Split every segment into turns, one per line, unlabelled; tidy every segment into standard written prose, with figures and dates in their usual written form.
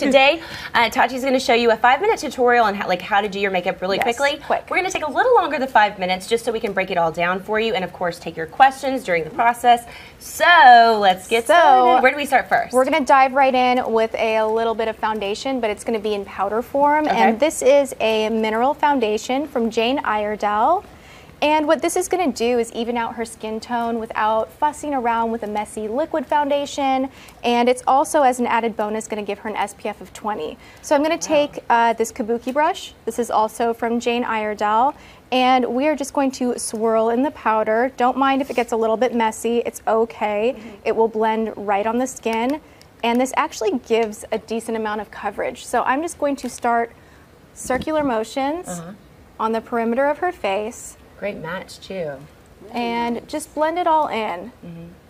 today, Tati's going to show you a 5-minute tutorial on how to do your makeup really quickly.
Quick.
We're going to take a little longer than 5 minutes just so we can break it all down for you and, of course, take your questions during the process. So let's get started. Where do we start first?
We're going to dive right in with a little bit of foundation, but it's going to be in powder form. Okay. And this is a mineral foundation from Jane Iredale. And what this is going to do is even out her skin tone without fussing around with a messy liquid foundation. And it's also, as an added bonus, going to give her an SPF of 20. So I'm going to take this kabuki brush. This is also from Jane Iredale. And we are just going to swirl in the powder. Don't mind if it gets a little bit messy. It's okay. It will blend right on the skin. And this actually gives a decent amount of coverage. So I'm just going to start circular motions on the perimeter of her face.
Great match, too.
And just blend it all in.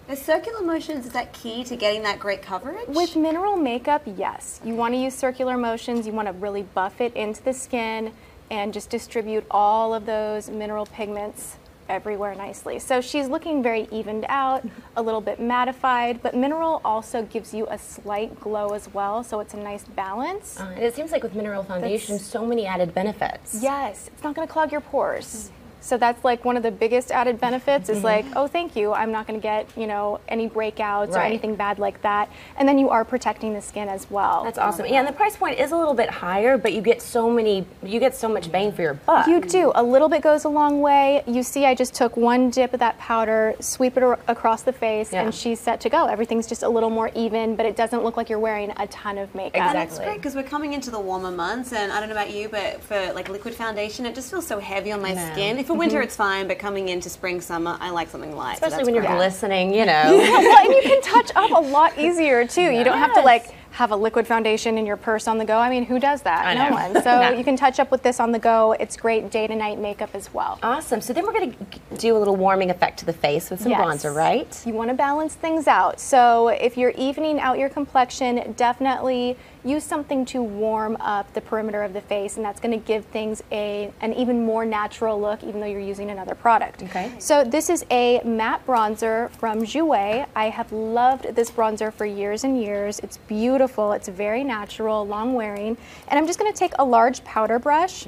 The circular motions, is that key to getting that great coverage?
With mineral makeup, yes. You want to use circular motions. You want to really buff it into the skin and just distribute all of those mineral pigments everywhere nicely. So she's looking very evened out, a little bit mattified, but mineral also gives you a slight glow as well, so it's a nice balance.
And it seems like with mineral foundation, so many added benefits.
Yes, it's not going to clog your pores. So that's like one of the biggest added benefits is like, oh, thank you, I'm not going to get, you know, any breakouts or anything bad like that. And then you are protecting the skin as well.
That's awesome. Yeah, and the price point is a little bit higher, but you get so much bang for your buck.
You do. A little bit goes a long way. You see, I just took one dip of that powder, sweep it across the face, and she's set to go. Everything's just a little more even, but it doesn't look like you're wearing a ton of makeup.
Exactly. And it's great because we're coming into the warmer months, and I don't know about you, but for like liquid foundation, it just feels so heavy on my skin. For winter, it's fine, but coming into spring, summer, I like something light.
Especially when you're glistening, you know.
Well, and you can touch up a lot easier, too. You don't have to, like, have a liquid foundation in your purse on the go. I mean, who does that? No one. So you can touch up with this on the go. It's great day to night makeup as well.
Awesome. So then we're going to do a little warming effect to the face with some bronzer, right?
You want to balance things out. So if you're evening out your complexion, definitely use something to warm up the perimeter of the face, and that's going to give things an even more natural look, even though you're using another product.
Okay.
So this is a matte bronzer from Jouer. I have loved this bronzer for years and years. It's beautiful. It's very natural, long wearing. And I'm just going to take a large powder brush,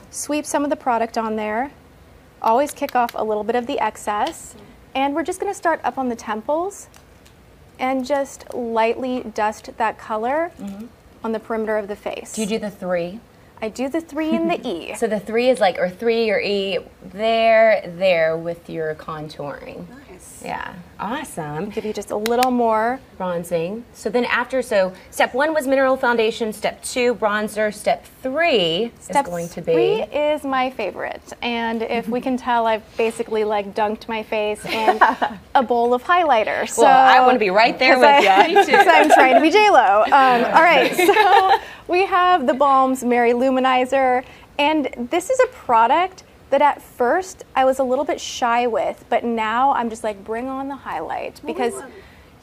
sweep some of the product on there, always kick off a little bit of the excess, and we're just going to start up on the temples and just lightly dust that color on the perimeter of the face.
Do you do the 3?
I do the 3 and the E.
So the 3 is like, or 3 or E, there with your contouring.
Nice.
Yeah, awesome.
Give you just a little more
bronzing. So then so step 1 was mineral foundation, step 2 bronzer, step 3 is going to be.
Step 3 is my favorite, and if we can tell, I've basically like dunked my face in a bowl of highlighter. So
well, I want to be right there with you. Me too.
Because I'm trying to be J-Lo. All right, so we have the Balm's Mary Luminizer, and this is a product that at first I was a little bit shy with, but now I'm just like, bring on the highlight, because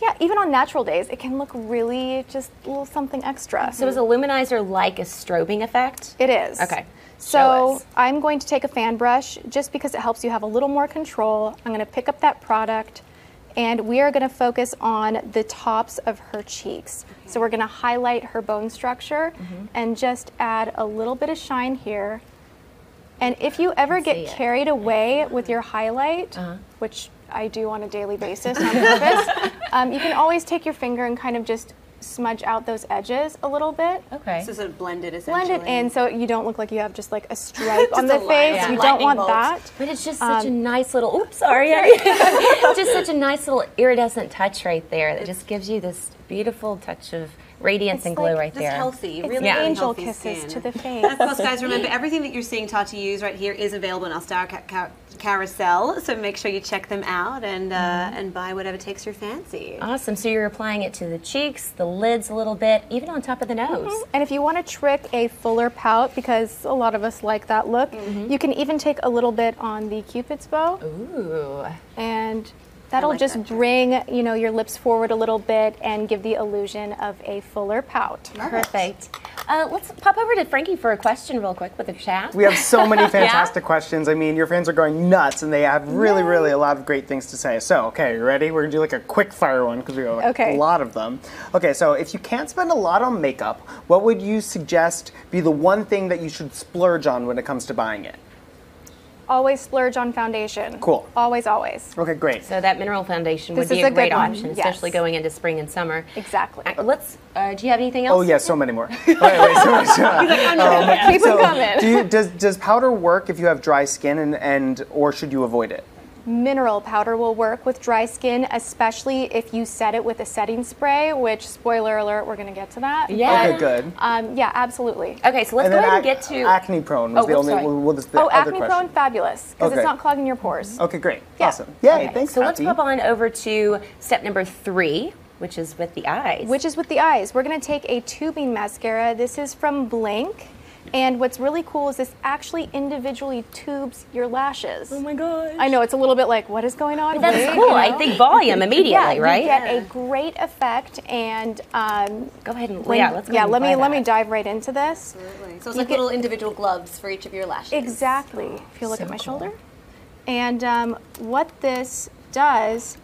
yeah, even on natural days, it can look really just a little something extra.
So is a luminizer like a strobing effect?
It is.
Okay.
So I'm going to take a fan brush just because it helps you have a little more control. I'm going to pick up that product, and we are going to focus on the tops of her cheeks. So we're going to highlight her bone structure and just add a little bit of shine here. And if you ever get carried away with your highlight, which I do on a daily basis on purpose, you can always take your finger and kind of just smudge out those edges a little bit.
Okay.
So sort of blend it essentially.
Blend it in so you don't look like you have just like a stripe on the face. Yeah. You don't want that.
But it's just such a nice little, oops, sorry. Just such a nice little iridescent touch right there that just gives you this beautiful touch of radiance and glow right there.
Just healthy, really
angel
healthy
kisses
skin.
to the face.
And of course, guys, remember everything that you're seeing Tati use right here is available in our Star Carousel. So make sure you check them out and buy whatever takes your fancy.
Awesome. So you're applying it to the cheeks, the lids a little bit, even on top of the nose.
And if you want to trick a fuller pout, because a lot of us like that look, you can even take a little bit on the Cupid's bow.
Ooh.
And that'll just bring, you know, your lips forward a little bit and give the illusion of a fuller pout.
Perfect. Let's pop over to Frankie for a question real quick with the chat.
We have so many fantastic questions. I mean, your fans are going nuts, and they have really, really a lot of great things to say. So, okay, you ready? We're going to do like a quick fire one because we have a lot of them. Okay, so if you can't spend a lot on makeup, what would you suggest be the one thing that you should splurge on when it comes to buying it?
Always splurge on foundation.
Cool.
Always, always.
Okay, great.
So that mineral foundation would be a great option, especially going into spring and summer.
Exactly.
Let's. Do you have anything else?
Oh yeah, so many more. Wait, so much.
Keep them coming.
Does powder work if you have dry skin, or should you avoid it?
Mineral powder will work with dry skin, especially if you set it with a setting spray, which, spoiler alert, we're going to get to that.
Yeah.
Okay, good.
Yeah, absolutely.
Okay, so let's go ahead and get to...
Acne prone was the only other
acne
question.
prone, fabulous, because it's not clogging your pores.
Okay, great. Yeah. Awesome. Yay,
okay,
thanks,
So
Tati.
let's pop on over to step number 3, which is with the eyes.
Which is with the eyes. We're going to take a tubing mascara. This is from Blink. And what's really cool is this actually individually tubes your lashes.
Oh my gosh.
I know, it's a little bit like, what is going on?
But that's cool. I think volume immediately, right?
You get a great effect, and
go ahead and
let's go. Let me dive right into this.
Absolutely. So it's like little individual gloves for each of your lashes.
Exactly. If you look at my shoulder. And what this does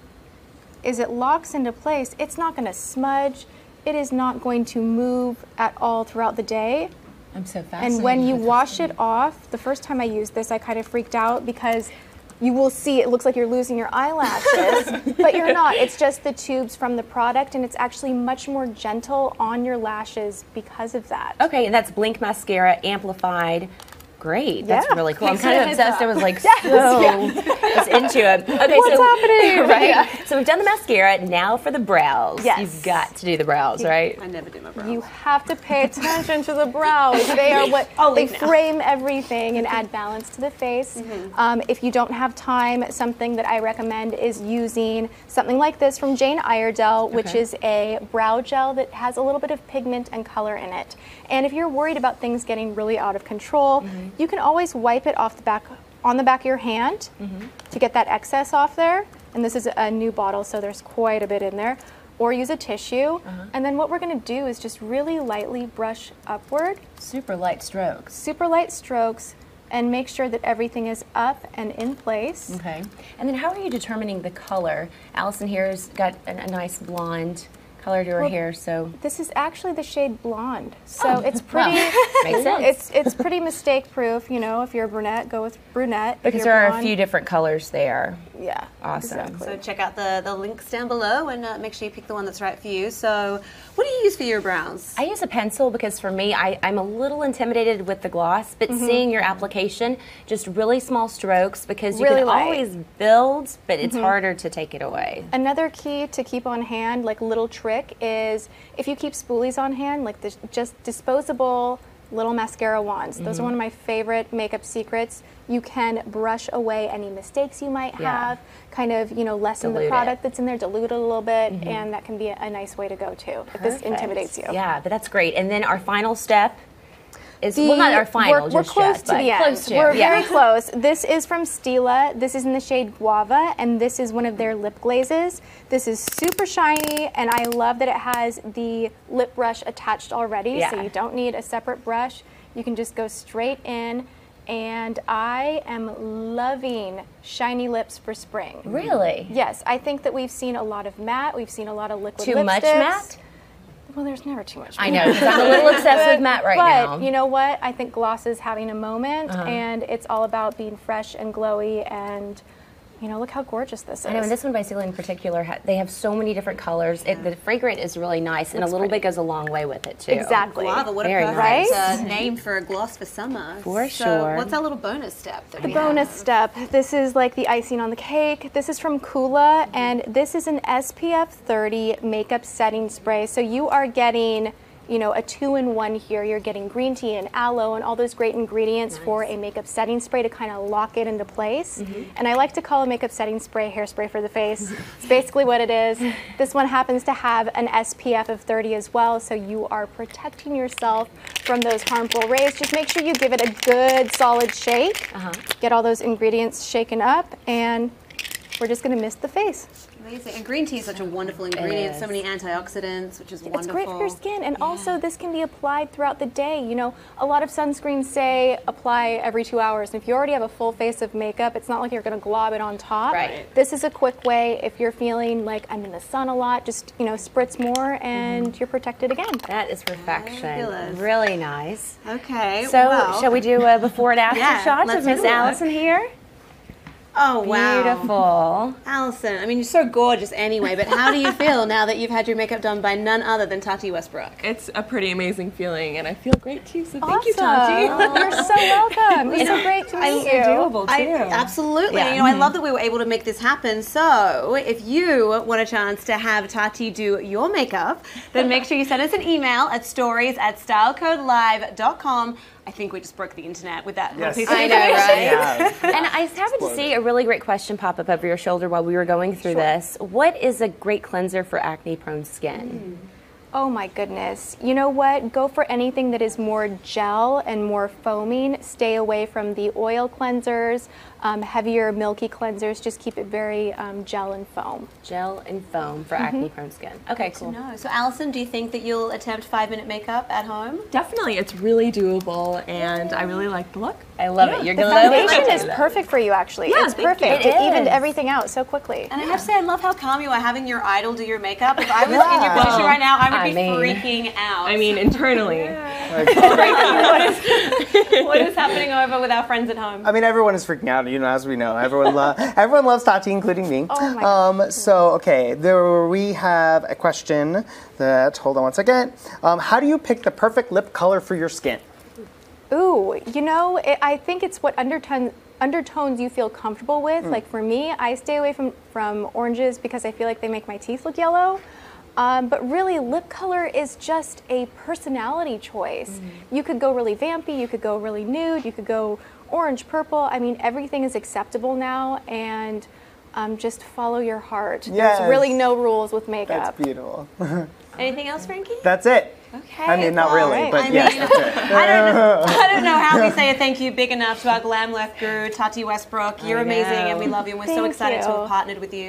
is it locks into place. It's not going to smudge. It is not going to move at all throughout the day.
I'm so fascinated.
And when you wash it off, the first time I used this, I kind of freaked out because you will see it looks like you're losing your eyelashes, but you're not. It's just the tubes from the product, and it's actually much more gentle on your lashes because of that.
Okay, and that's Blink Mascara Amplified. Great, that's really cool. I'm kind of obsessed. I was like so was into it. Okay,
what's happening?
Right.
Yeah.
So we've done the mascara. Now for the brows.
Yes.
You've got to do the brows, right?
I never do my brows.
You have to pay attention to the brows. They are what they frame everything and add balance to the face. If you don't have time, something that I recommend is using something like this from Jane Iredale, which is a brow gel that has a little bit of pigment and color in it. And if you're worried about things getting really out of control, you can always wipe it off the back on the back of your hand to get that excess off there. And this is a new bottle, so there's quite a bit in there. Or use a tissue. And then what we're going to do is just really lightly brush upward.
Super light strokes.
Super light strokes, and make sure that everything is up and in place.
Okay. And then how are you determining the color? Allison here's got a nice blonde color to her hair, so
this is actually the shade blonde, so it's pretty
makes sense.
It's pretty mistake proof. You know, if you're a brunette, go with brunette.
Because there are a few different colors there.
Yeah,
awesome.
Exactly.
So check out the links down below and make sure you pick the one that's right for you. So what do you use for your brows?
I use a pencil because for me, I'm a little intimidated with the gloss, but seeing your application, just really small strokes, because you can always build, but it's harder to take it away.
Another key to keep on hand, like little trick, is if you keep spoolies on hand, like just disposable little mascara wands. Those are one of my favorite makeup secrets. You can brush away any mistakes you might have, kind of, you know, lessen the product that's in there, dilute it a little bit, and that can be a nice way to go too, if this intimidates you.
Yeah, but that's great. And then our final step is, well, not our final,
we're close to the end. We're very close. This is from Stila. This is in the shade Guava, and this is one of their lip glazes. This is super shiny, and I love that it has the lip brush attached already, so you don't need a separate brush. You can just go straight in, and I am loving shiny lips for spring.
Really?
Yes, I think that we've seen a lot of matte. We've seen a lot of liquid
lipsticks. Too much matte?
Well, there's never too much.
I know, because I'm a little obsessed with matte right now.
But you know what? I think gloss is having a moment, and it's all about being fresh and glowy, and you know, look how gorgeous this is.
I know, and this one by Stila in particular, they have so many different colors. The fragrance is really nice, and a little bit goes a long way with it too.
Exactly.
Guava, what
Very
a perfect name for a gloss for summer.
For
so
sure.
What's our little bonus step that
the bonus step, this is like the icing on the cake. This is from Kula, and this is an SPF 30 makeup setting spray. So you are getting, you know, a 2-in-1 here. You're getting green tea and aloe and all those great ingredients for a makeup setting spray to kind of lock it into place. And I like to call a makeup setting spray hairspray for the face. It's basically what it is. This one happens to have an SPF of 30 as well, so you are protecting yourself from those harmful rays. Just make sure you give it a good solid shake. Get all those ingredients shaken up, and we're just going to mist the face.
Amazing. And green tea is such a wonderful ingredient. So many antioxidants, which is wonderful.
It's great for your skin. And also, this can be applied throughout the day. You know, a lot of sunscreens say apply every 2 hours. And if you already have a full face of makeup, it's not like you're going to glob it on top.
Right.
This is a quick way. If you're feeling like I'm in the sun a lot, just, you know, spritz more and you're protected again.
That is perfection.
Fabulous.
Really nice.
Okay.
So, shall we do a before and after shot of Miss
do it.
Allison here?
Oh, wow.
Beautiful.
Allison, I mean, you're so gorgeous anyway, but how do you feel now that you've had your makeup done by none other than Tati Westbrook?
It's a pretty amazing feeling, and I feel great too, so thank you, Tati.
You're so welcome. It's so great to meet you.
Doable, too.
Absolutely. You know, I love that we were able to make this happen. So if you want a chance to have Tati do your makeup, then make sure you send us an email at stories@stylecodelive.com. I think we just broke the internet with that little piece of
I know, right?
Yeah.
And I happened to see a really great question pop up over your shoulder while we were going through this. What is a great cleanser for acne-prone skin?
Oh my goodness. You know what? Go for anything that is more gel and more foaming. Stay away from the oil cleansers, heavier milky cleansers. Just keep it very gel and foam.
Gel and foam for acne-prone skin. Okay, cool.
No. So Allison, do you think that you'll attempt 5-minute makeup at home?
Definitely, it's really doable, and I really like the look.
I love it. You're
The
glowing.
foundation is perfect for you, actually.
Yeah,
it's
thank
perfect.
you.
It evened everything out so quickly.
And I have to say, I love how calm you are having your idol do your makeup. If I was in your position right now, I would be freaking out.
I mean, internally.
What is happening over with our friends at home?
I mean, everyone is freaking out, you know, as we know. Everyone loves Tati, including me.
Oh my God.
So, okay, we have a question that, hold on one second. How do you pick the perfect lip color for your skin?
Ooh, you know, I think it's what undertones you feel comfortable with. Like for me, I stay away from oranges because I feel like they make my teeth look yellow. But really, lip color is just a personality choice. You could go really vampy, you could go really nude, you could go orange, purple. I mean, everything is acceptable now, and just follow your heart.
Yes.
There's really no rules with makeup.
That's beautiful.
Anything else, Frankie?
That's it.
Okay.
I mean, not really,
right.
but
I
yes,
mean,
that's it.
I don't know how we say a thank you big enough to our glam life guru, Tati Westbrook. You're amazing, and we love you, and we're so
Thank
excited to
you.
have partnered with you.